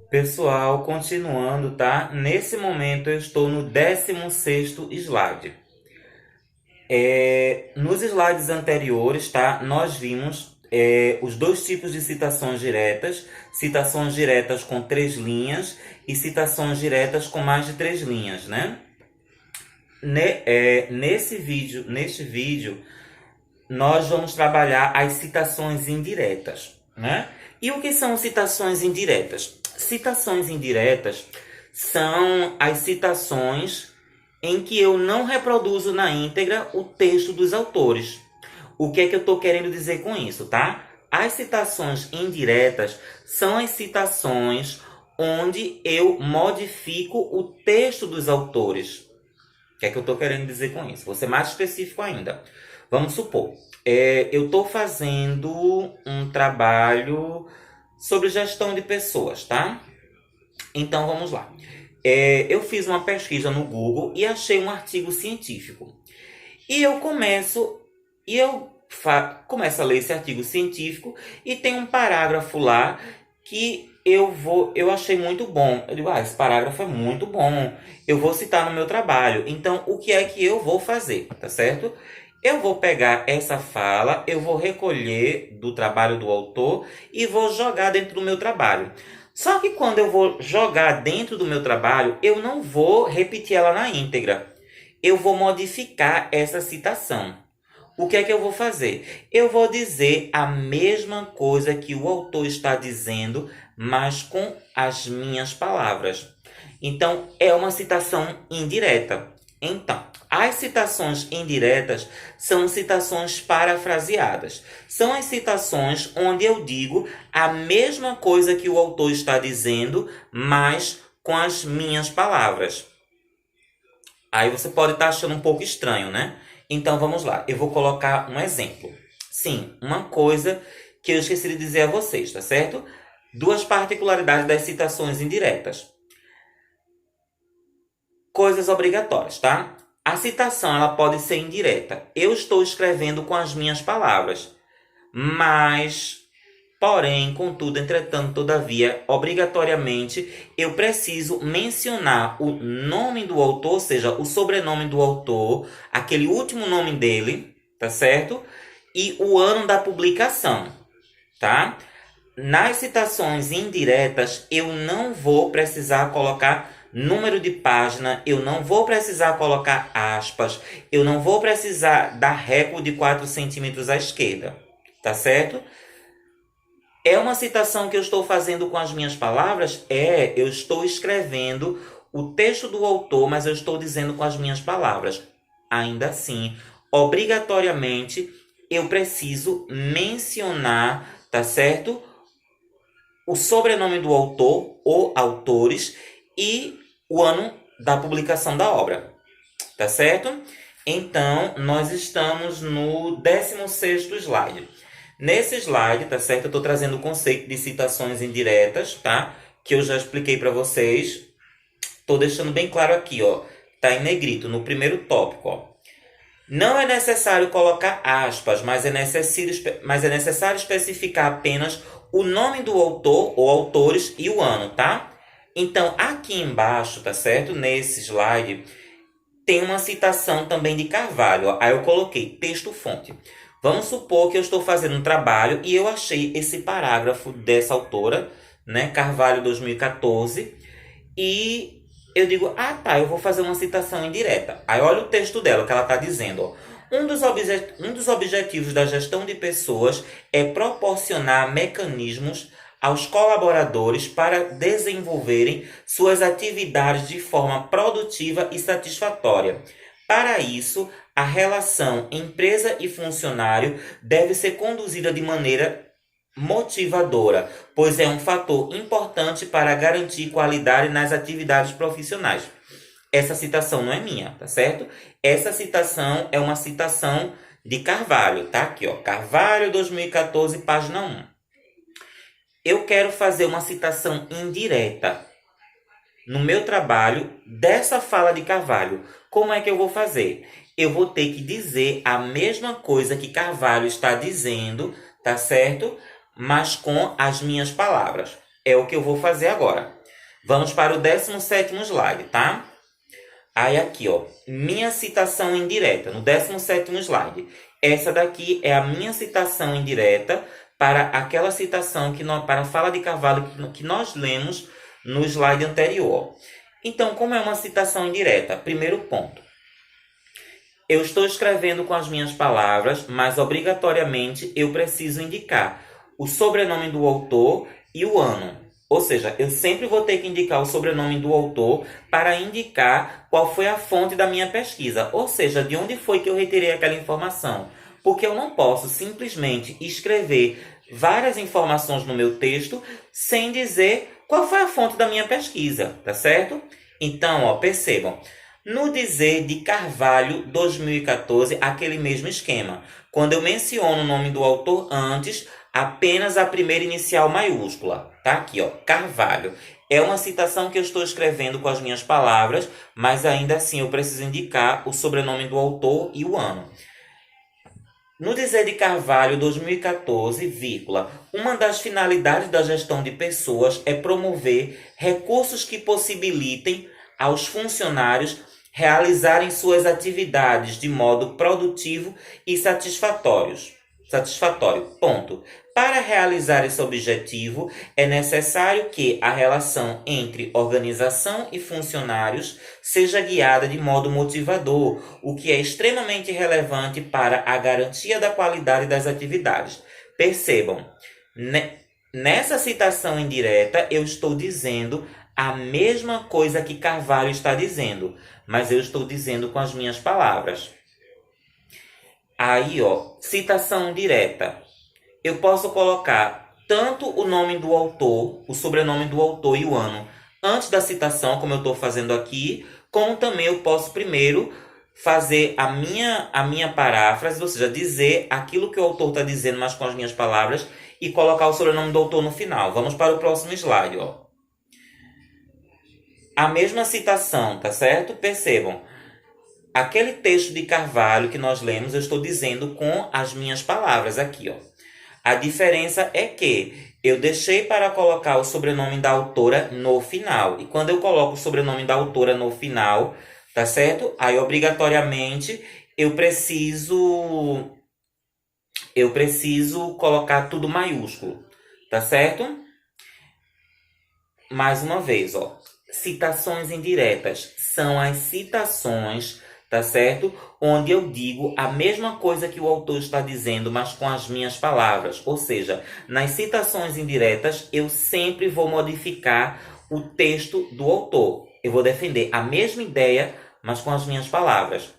Pessoal, continuando, tá? Nesse momento eu estou no 16º slide. Nos slides anteriores, tá? Nós vimos os dois tipos de citações diretas com 3 linhas e citações diretas com mais de 3 linhas, né? Neste vídeo, nós vamos trabalhar as citações indiretas, né? E o que são citações indiretas? Citações indiretas são as citações em que eu não reproduzo na íntegra o texto dos autores. O que é que eu estou querendo dizer com isso, tá? As citações indiretas são as citações onde eu modifico o texto dos autores. O que é que eu estou querendo dizer com isso? Vou ser mais específico ainda. Vamos supor, eu estou fazendo um trabalho sobre gestão de pessoas, tá? Então vamos lá. Eu fiz uma pesquisa no Google e achei um artigo científico. E eu começo a ler esse artigo científico e tem um parágrafo lá que eu achei muito bom. Eu digo, esse parágrafo é muito bom. Eu vou citar no meu trabalho. Então, o que é que eu vou fazer, tá certo? Eu vou pegar essa fala, eu vou recolher do trabalho do autor e vou jogar dentro do meu trabalho. Só que quando eu vou jogar dentro do meu trabalho, eu não vou repetir ela na íntegra. Eu vou modificar essa citação. O que é que eu vou fazer? Eu vou dizer a mesma coisa que o autor está dizendo, mas com as minhas palavras. Então, é uma citação indireta. Então, as citações indiretas são citações parafraseadas. São as citações onde eu digo a mesma coisa que o autor está dizendo, mas com as minhas palavras. Aí você pode estar achando um pouco estranho, né? Então vamos lá, eu vou colocar um exemplo. Sim, uma coisa que eu esqueci de dizer a vocês, tá certo? Duas particularidades das citações indiretas. Coisas obrigatórias, tá? A citação ela pode ser indireta. Eu estou escrevendo com as minhas palavras, mas, porém, contudo, entretanto, todavia, obrigatoriamente, eu preciso mencionar o nome do autor, ou seja, o sobrenome do autor, aquele último nome dele, tá certo? E o ano da publicação, tá? Nas citações indiretas, eu não vou precisar colocar número de página, eu não vou precisar colocar aspas, eu não vou precisar dar reco de 4 centímetros à esquerda, tá certo? É uma citação que eu estou fazendo com as minhas palavras? Eu estou escrevendo o texto do autor, mas eu estou dizendo com as minhas palavras. Ainda assim, obrigatoriamente, eu preciso mencionar, tá certo? O sobrenome do autor ou autores e o ano da publicação da obra, tá certo? Então, nós estamos no 16º slide. Nesse slide, tá certo? Eu estou trazendo o conceito de citações indiretas, tá? Que eu já expliquei para vocês. Estou deixando bem claro aqui, ó. Tá em negrito, no primeiro tópico, ó. Não é necessário colocar aspas, mas é necessário especificar apenas o nome do autor ou autores e o ano, tá? Então, aqui embaixo, tá certo? Nesse slide, tem uma citação também de Carvalho, ó. Aí eu coloquei texto-fonte. Vamos supor que eu estou fazendo um trabalho e eu achei esse parágrafo dessa autora, né, Carvalho 2014, e eu digo, eu vou fazer uma citação indireta. Aí olha o texto dela, o que ela está dizendo, ó. Um dos objetivos da gestão de pessoas é proporcionar mecanismos aos colaboradores para desenvolverem suas atividades de forma produtiva e satisfatória. Para isso, a relação empresa e funcionário deve ser conduzida de maneira motivadora, pois é um fator importante para garantir qualidade nas atividades profissionais. Essa citação não é minha, tá certo? Essa citação é uma citação de Carvalho, tá? Aqui, ó, Carvalho 2014, página 1. Eu quero fazer uma citação indireta no meu trabalho dessa fala de Carvalho. Como é que eu vou fazer? Eu vou ter que dizer a mesma coisa que Carvalho está dizendo, tá certo? Mas com as minhas palavras. É o que eu vou fazer agora. Vamos para o 17º slide, tá? Aí aqui, ó, minha citação indireta, no 17º slide. Essa daqui é a minha citação indireta para aquela citação, para a fala de Carvalho que nós lemos no slide anterior. Então, como é uma citação indireta? Primeiro ponto. Eu estou escrevendo com as minhas palavras, mas obrigatoriamente eu preciso indicar o sobrenome do autor e o ano. Ou seja, eu sempre vou ter que indicar o sobrenome do autor para indicar qual foi a fonte da minha pesquisa. Ou seja, de onde foi que eu retirei aquela informação. Porque eu não posso simplesmente escrever várias informações no meu texto sem dizer qual foi a fonte da minha pesquisa, tá certo? Então, ó, percebam. No dizer de Carvalho 2014, aquele mesmo esquema. Quando eu menciono o nome do autor antes, apenas a primeira inicial maiúscula. Tá aqui, ó, Carvalho. É uma citação que eu estou escrevendo com as minhas palavras, mas ainda assim eu preciso indicar o sobrenome do autor e o ano. No dizer de Carvalho 2014, vírgula, uma das finalidades da gestão de pessoas é promover recursos que possibilitem aos funcionários realizarem suas atividades de modo produtivo e satisfatório. Ponto. Para realizar esse objetivo, é necessário que a relação entre organização e funcionários seja guiada de modo motivador, o que é extremamente relevante para a garantia da qualidade das atividades. Percebam, nessa citação indireta, eu estou dizendo a mesma coisa que Carvalho está dizendo, mas eu estou dizendo com as minhas palavras. Aí, ó, citação direta. Eu posso colocar tanto o nome do autor, o sobrenome do autor e o ano antes da citação, como eu estou fazendo aqui, como também eu posso primeiro fazer a minha paráfrase, ou seja, dizer aquilo que o autor está dizendo, mas com as minhas palavras, e colocar o sobrenome do autor no final. Vamos para o próximo slide, ó. A mesma citação, tá certo? Percebam. Aquele texto de Carvalho que nós lemos, eu estou dizendo com as minhas palavras aqui, ó. A diferença é que eu deixei para colocar o sobrenome da autora no final. E quando eu coloco o sobrenome da autora no final, tá certo? Aí, obrigatoriamente, eu preciso colocar tudo maiúsculo, tá certo? Mais uma vez, ó. Citações indiretas são as citações, tá certo? Onde eu digo a mesma coisa que o autor está dizendo, mas com as minhas palavras. Ou seja, nas citações indiretas, eu sempre vou modificar o texto do autor. Eu vou defender a mesma ideia, mas com as minhas palavras.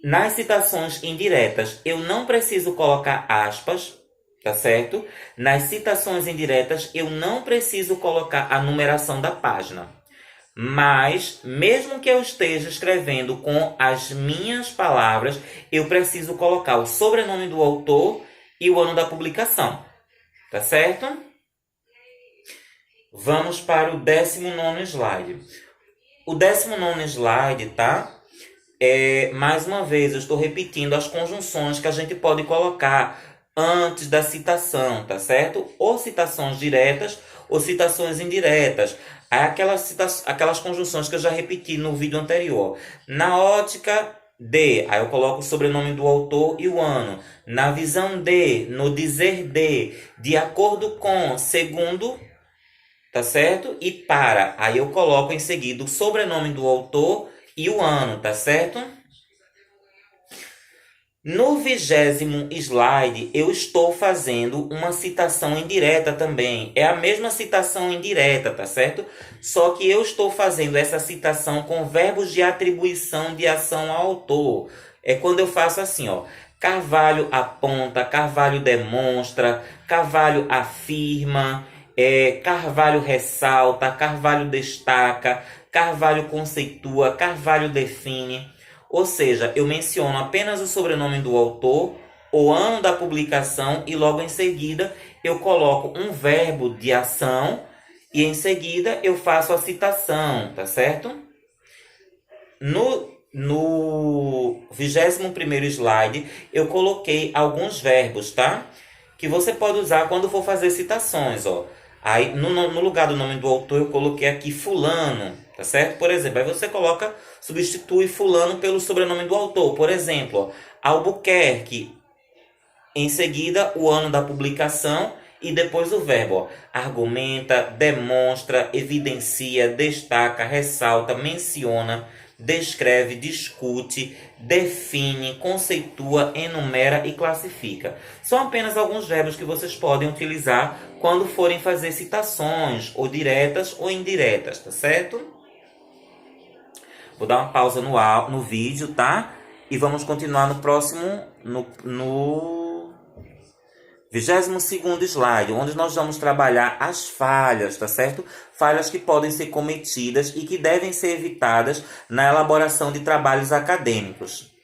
Nas citações indiretas, eu não preciso colocar aspas, tá certo? Nas citações indiretas, eu não preciso colocar a numeração da página. Mas, mesmo que eu esteja escrevendo com as minhas palavras, eu preciso colocar o sobrenome do autor e o ano da publicação. Tá certo? Vamos para o 19º slide. O 19º slide, tá? Mais uma vez, eu estou repetindo as conjunções que a gente pode colocar antes da citação, tá certo? Ou citações diretas ou citações indiretas. Aquelas conjunções que eu já repeti no vídeo anterior. Na ótica de, aí eu coloco o sobrenome do autor e o ano. Na visão de, no dizer de acordo com, segundo, tá certo? E para, aí eu coloco em seguida o sobrenome do autor e o ano, tá certo? No 20º slide, eu estou fazendo uma citação indireta também. É a mesma citação indireta, tá certo? Só que eu estou fazendo essa citação com verbos de atribuição de ação ao autor. É quando eu faço assim, ó. Carvalho aponta, Carvalho demonstra, Carvalho afirma, Carvalho ressalta, Carvalho destaca, Carvalho conceitua, Carvalho define. Ou seja, eu menciono apenas o sobrenome do autor, o ano da publicação e logo em seguida eu coloco um verbo de ação e em seguida eu faço a citação, tá certo? No 21º slide eu coloquei alguns verbos, tá? Que você pode usar quando for fazer citações, ó. Aí, no lugar do nome do autor, eu coloquei aqui fulano, tá certo? Por exemplo, aí você coloca, substitui fulano pelo sobrenome do autor. Por exemplo, ó, Albuquerque, em seguida o ano da publicação e depois o verbo. Ó, argumenta, demonstra, evidencia, destaca, ressalta, menciona, descreve, discute, define, conceitua, enumera e classifica. São apenas alguns verbos que vocês podem utilizar quando forem fazer citações, ou diretas ou indiretas, tá certo? Vou dar uma pausa no vídeo, tá? E vamos continuar no próximo, no 22º slide, onde nós vamos trabalhar as falhas, tá certo? Falhas que podem ser cometidas e que devem ser evitadas na elaboração de trabalhos acadêmicos.